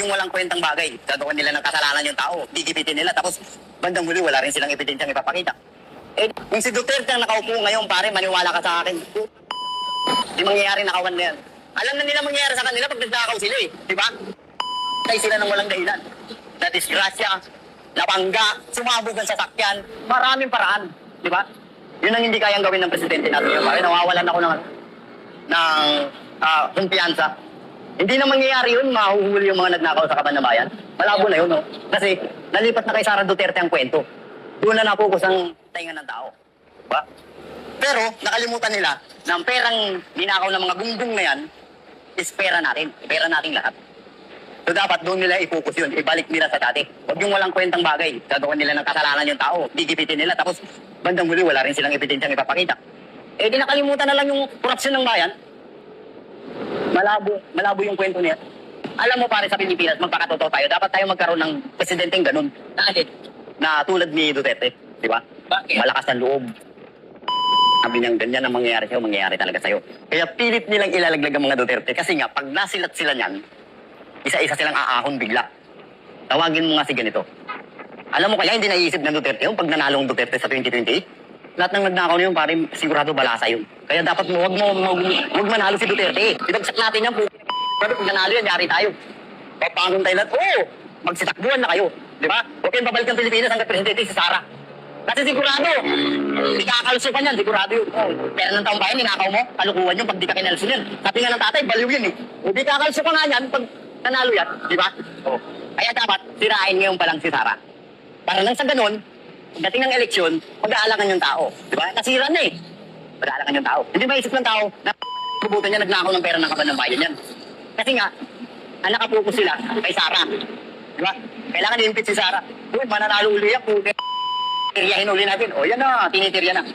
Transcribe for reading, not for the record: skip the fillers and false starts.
yung walang kwentang bagay. Gagawin nila ng kasalanan yung tao. Gigipitin nila. Tapos, bandang huli, wala rin silang ebidensyang ipapakita. Eh, kung si Duterte ang nakaupo ngayon, pare, maniwala ka sa akin. Di mangyayari nakawan na yan. Alam na nila mangyayari sa kanila pag nagnakaw sila eh. Di ba? Tay sila ng walang dahilan. Na disgrasya, napangga, sumabog ang sasakyan. Maraming paraan. Di ba? Yun ang hindi kayang gawin ng presidente natin. Pare, nawawalan ako ng kumpiyansa. Hindi na mangyayari yun, mahuhuli yung mga nagnakaw sa Kabanbayan. Malabo na yun, no? Kasi nalipat na kay Sara Duterte ang kwento. Doon na napokus ang tainga ng tao. Diba? Pero nakalimutan nila na ang perang ninakaw ng mga gunggong na yan is pera natin. Pera nating lahat. So dapat doon nila i-focus yun. Ibalik nila sa dati. Huwag yung walang kwentang bagay. Gagawin nila ng kasalanan yung tao. Gigipitin nila. Tapos bandang huli wala rin silang ebidensyang ipapakita. Eh di nakalimutan na lang yung korupsyon ng bayan. Malabo yung kwento niya. Alam mo pare sa Pilipinas, magpakatotoo tayo. Dapat tayo magkaroon ng presidenteng ganun. Na tulad ni Duterte. Di ba? Bakit? Malakas ang loob. Sabi niyang ganyan ang mangyayari sa'yo, mangyayari talaga sa'yo. Kaya pilit nilang ilalaglag ang mga Duterte. Kasi nga, pag nasilat sila niyan, isa-isa silang aahon bigla. Tawagin mo nga si ganito. Alam mo kaya hindi naiisip ng Duterte yung pag nanalo ang Duterte sa 2028? Lahat ng nagnakaw na yun, pare, sigurado balasa yun. Kaya dapat huwag manalo si Duterte. Ibagsak natin yan po. Pero pag nanalo yan, yari tayo. Papangon tayo lahat, magsitakbuhan na kayo. Di ba? Huwag kayong babalik ng Pilipinas hanggang presidente si Sara. Kasi sigurado, di kakalsupan yan, sigurado yun. Pera ng taong bayan, ninakaw mo, kalukuhan yun pag di ka kinalso yan. Sabi nga ng tatay, baliw yun eh. O di kakalsupan nga yan pag nanalo yan, di ba? Kaya dapat, sirain ngayon pa lang si Sara. Para nang sa ganun, dating ng eleksyon, mag-aalangan yung tao. Di ba? Nasira na eh. Mag-aalangan yung tao. Hindi maisip ng tao na bubutan niya nagnakaw ng pera ng Kabanbayan yan. Kasi nga, ang nakapokus sila kay Sara. Di ba? Kailangan i-impeach si Sara. Uy, mananalo uli yan. Tiryahin uli natin. O yan na, tinitirya na.